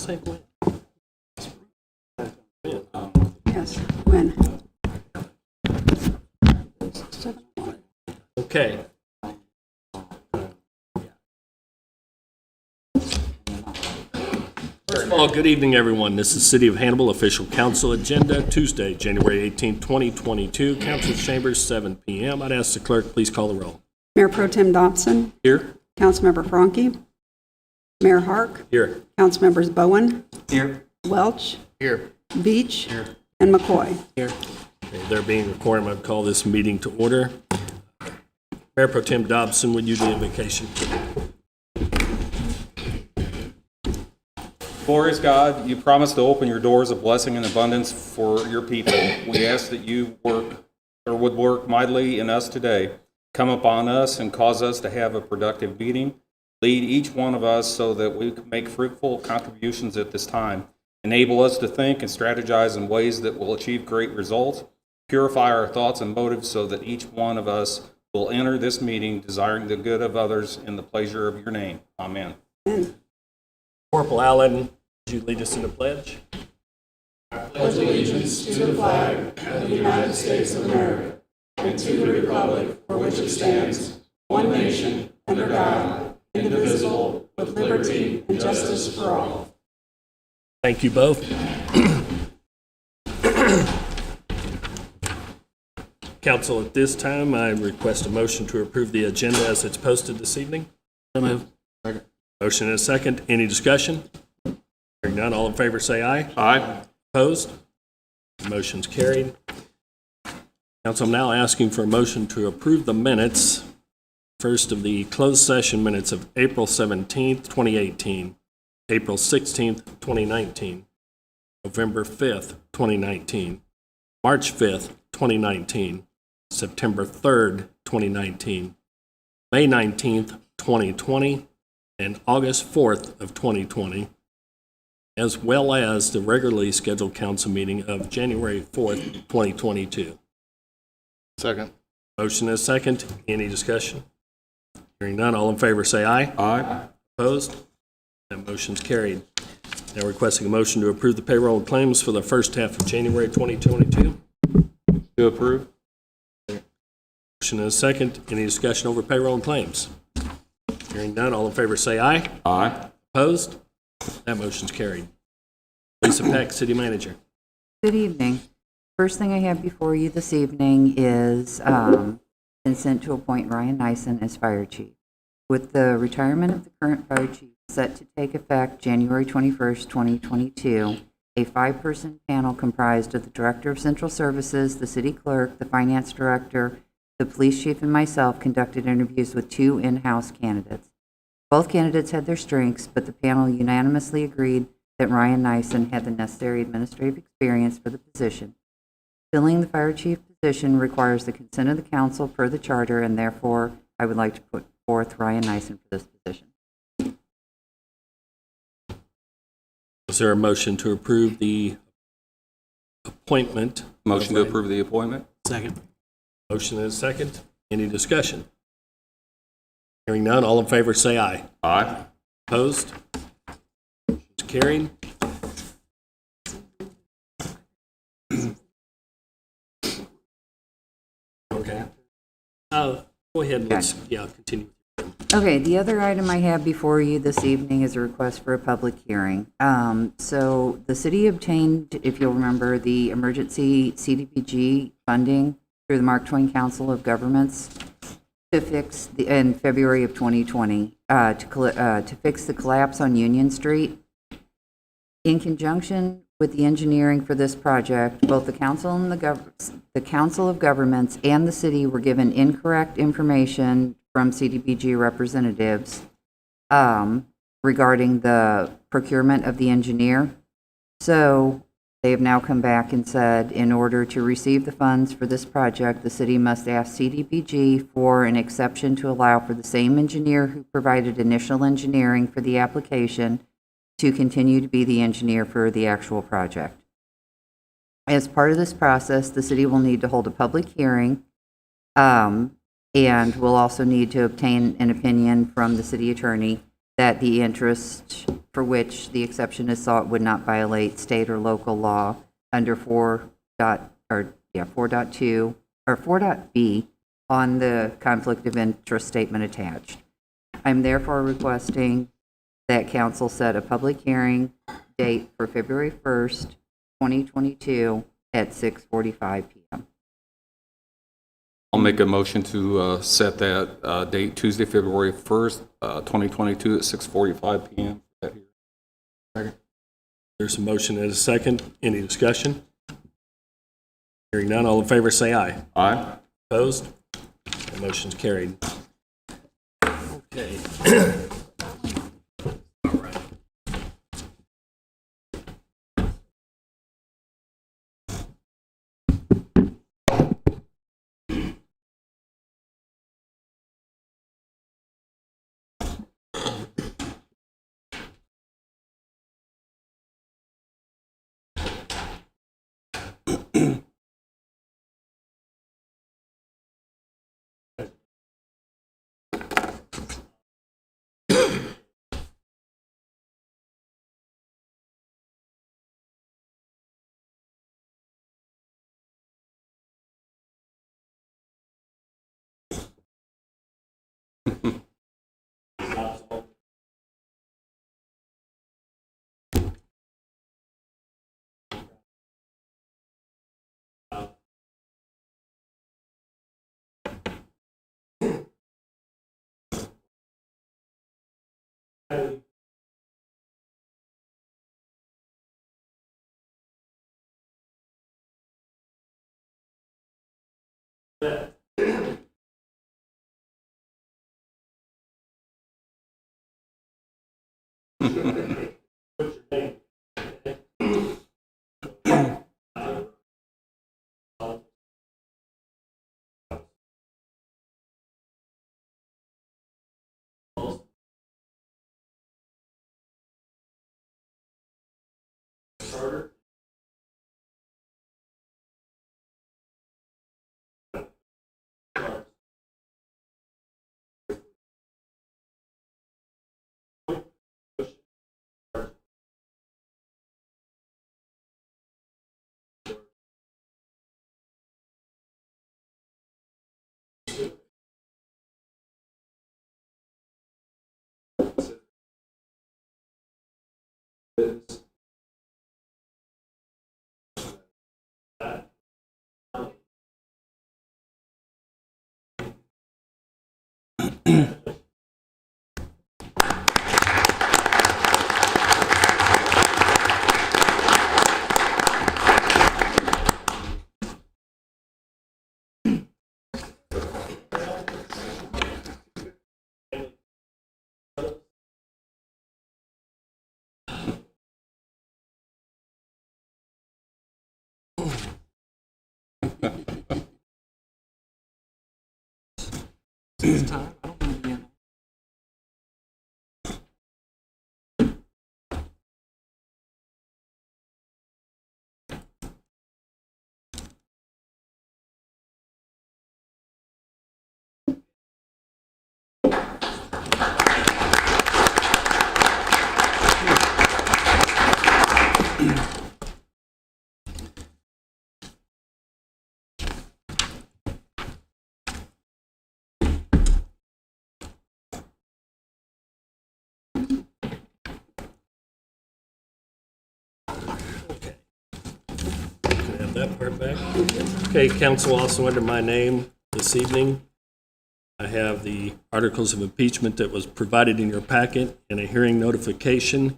say when? Yes, when? Okay. First of all, good evening, everyone. This is City of Hannibal Official Council Agenda, Tuesday, January 18, 2022, Council Chambers, 7 p.m. I'd ask the clerk, please call the roll. Mayor Pro Tem Dobson. Here. Councilmember Franke. Mayor Hark. Here. Councilmembers Bowen. Here. Welch. Here. Beach. Here. And McCoy. Here. Okay, there being a quorum, I'd call this meeting to order. Mayor Pro Tem Dobson, would you do the invocation? Glorious God, you promised to open your doors of blessing and abundance for your people. We ask that you would work mightily in us today. Come upon us and cause us to have a productive meeting. Lead each one of us so that we can make fruitful contributions at this time. Enable us to think and strategize in ways that will achieve great results. Purify our thoughts and motives so that each one of us will enter this meeting desiring the good of others in the pleasure of your name. Amen. Corporal Allen, would you lead us in the pledge? I pledge allegiance to the flag of the United States of America and to the republic for which it stands, one nation, under God, indivisible, with liberty and justice for all. Thank you both. Council, at this time, I request a motion to approve the agenda as it's posted this evening. So moved. Second. Motion and a second. Any discussion? Hearing none, all in favor say aye. Aye. Opposed? Motion's carried. Council, I'm now asking for a motion to approve the minutes, first of the closed session minutes of April 17th, 2018, April 16th, 2019, November 5th, 2019, March 5th, 2019, September 3rd, 2019, May 19th, 2020, and August 4th of 2020, as well as the regularly scheduled council meeting of January 4th, 2022. Second. Motion is second. Any discussion? Hearing none, all in favor say aye. Aye. Opposed? That motion's carried. Now requesting a motion to approve the payroll and claims for the first half of January 2022. To approve. Motion is second. Any discussion over payroll and claims? Hearing none, all in favor say aye. Aye. Opposed? That motion's carried. Lisa Peck, City Manager. Good evening. First thing I have before you this evening is consent to appoint Ryan Nyson as fire chief. With the retirement of the current fire chief set to take effect January 21st, 2022, a 5-person panel comprised of the Director of Central Services, the City Clerk, the Finance Director, the Police Chief, and myself conducted interviews with 2 in-house candidates. Both candidates had their strengths, but the panel unanimously agreed that Ryan Nyson had the necessary administrative experience for the position. Filling the fire chief position requires the consent of the council per the charter, and therefore I would like to put forth Ryan Nyson for this position. Is there a motion to approve the appointment? Motion to approve the appointment. Second. Motion is second. Any discussion? Hearing none, all in favor say aye. Aye. Opposed? Motion's carried. Okay. Go ahead, let's continue. Okay, the other item I have before you this evening is a request for a public hearing. So the city obtained, if you'll remember, the emergency CDBG funding through the Mark Twain Council of Governments to fix in February of 2020 to fix the collapse on Union Street. In conjunction with the engineering for this project, both the council and the Council of Governments and the city were given incorrect information from CDBG representatives regarding the procurement of the engineer. So they have now come back and said, in order to receive the funds for this project, the city must ask CDBG for an exception to allow for the same engineer who provided initial engineering for the application to continue to be the engineer for the actual project. As part of this process, the city will need to hold a public hearing, and will also need to obtain an opinion from the city attorney that the interest for which the exception is sought would not violate state or local law under 4.2 or 4.b on the conflict of interest statement attached. I'm therefore requesting that council set a public hearing date for February 1st, 2022 at 6:45 p.m. I'll make a motion to set that date, Tuesday, February 1st, 2022 at 6:45 p.m. There's a motion and a second. Any discussion? Hearing none, all in favor say aye. Aye. Opposed? The motion's carried. Okay. All right. It's time. I don't want to be in. Can I have that part back? Okay, council, also under my name this evening, I have the articles of impeachment that was provided in your packet and a hearing notification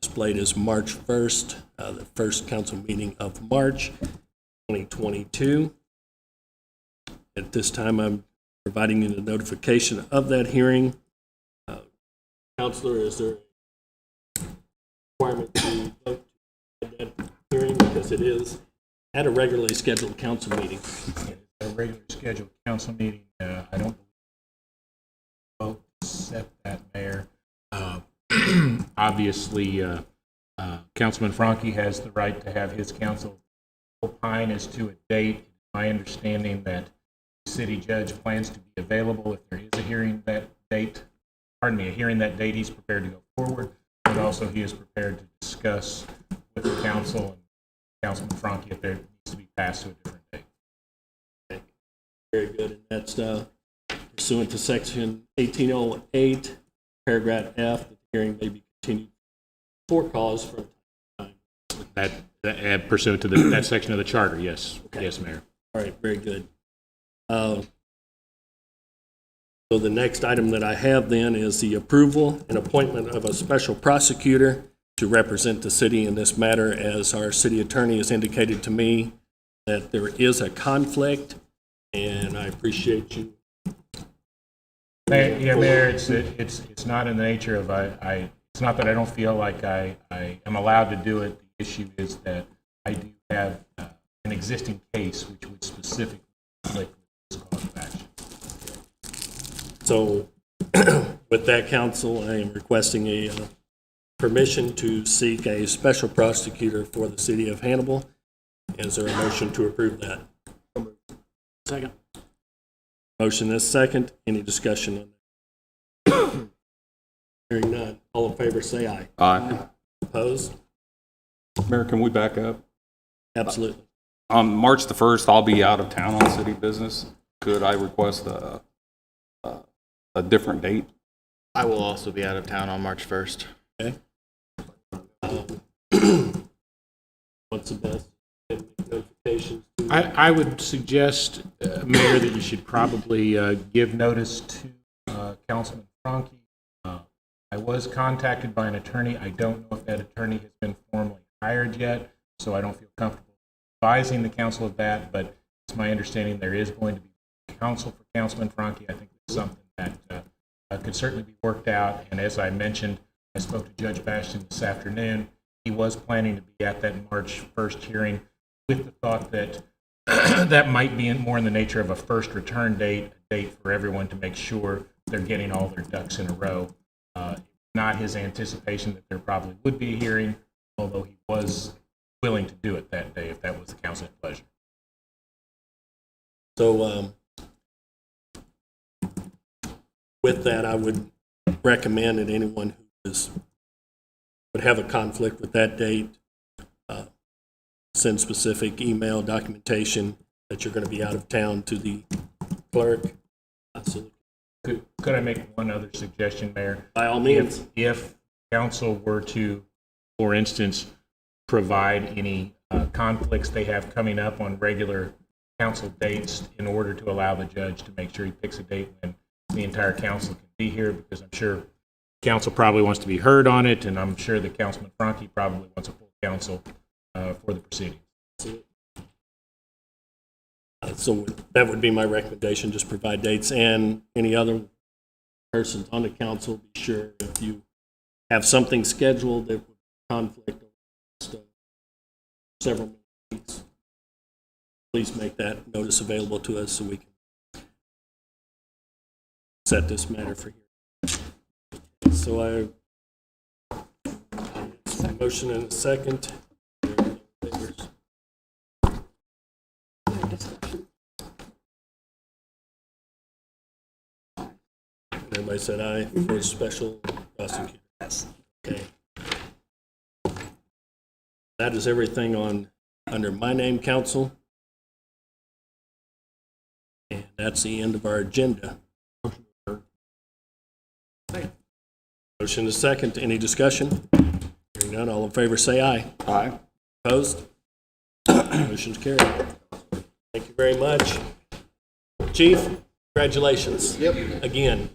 displayed as March 1st, the first council meeting of March 2022. At this time, I'm providing you the notification of that hearing. Counselor, is there a requirement to vote at that hearing? Because it is at a regularly scheduled council meeting. A regular scheduled council meeting. I don't vote to set that, Mayor. Obviously, Councilman Franke has the right to have his council opine as to a date. My understanding that the city judge plans to be available if there is a hearing that date a hearing that date, he's prepared to go forward, but also he is prepared to discuss with the council and Councilman Franke if there needs to be passed to a different date. Very good. And that's pursuant to section 1808, paragraph F, that the hearing may be continued for cause from time to time. That pursuant to that section of the charter, yes. Okay. Yes, Mayor. All right, very good. So the next item that I have then is the approval and appointment of a special prosecutor to represent the city in this matter, as our city attorney has indicated to me that there is a conflict, and I appreciate you. Mayor, it's not in the nature of it's not that I don't feel like I am allowed to do it. The issue is that I do have an existing case which would specifically conflict with this cause of action. So with that, council, I am requesting a permission to seek a special prosecutor for the city of Hannibal. Is there a motion to approve that? Second. Motion is second. Any discussion on that? Hearing none. All in favor, say aye. Aye. Opposed? Mayor, can we back up? Absolutely. March the 1st, I'll be out of town on city business. Could I request a different date? I will also be out of town on March 1st. Okay. What's the best? Notifications? I would suggest, Mayor, that you should probably give notice to Councilman Franke. I was contacted by an attorney. I don't know if that attorney has been formally hired yet, so I don't feel comfortable advising the council of that, but it's my understanding there is going to be counsel for Councilman Franke. I think it's something that could certainly be worked out, and as I mentioned, I spoke to Judge Bastian this afternoon. He was planning to be at that March 1st hearing with the thought that that might be more in the nature of a first return date, a date for everyone to make sure they're getting all their ducks in a row. Not his anticipation that there probably would be a hearing, although he was willing to do it that day if that was the council's pleasure. So with that, I would recommend that anyone who would have a conflict with that date, send specific email documentation that you're going to be out of town to the clerk. So, Could I make one other suggestion, Mayor? by all means. If council were to, for instance, provide any conflicts they have coming up on regular council dates in order to allow the judge to make sure he picks a date when the entire council can be here, because I'm sure council probably wants to be heard on it, and I'm sure that Councilman Franke probably wants a full council for the proceedings. So that would be my recommendation, just provide dates, and any other persons on the council, be sure if you have something scheduled that would conflict over several weeks, please make that notice available to us so we can set this matter for hearing. So motion and a second. Discussion. Everybody said aye for the special prosecutor. Yes. Okay. That is everything under my name, council. And that's the end of our agenda. Motion is second. Any discussion? Hearing none, all in favor say aye. Aye. Opposed? Motion's carried. Thank you very much. Chief, congratulations. Yep. Again.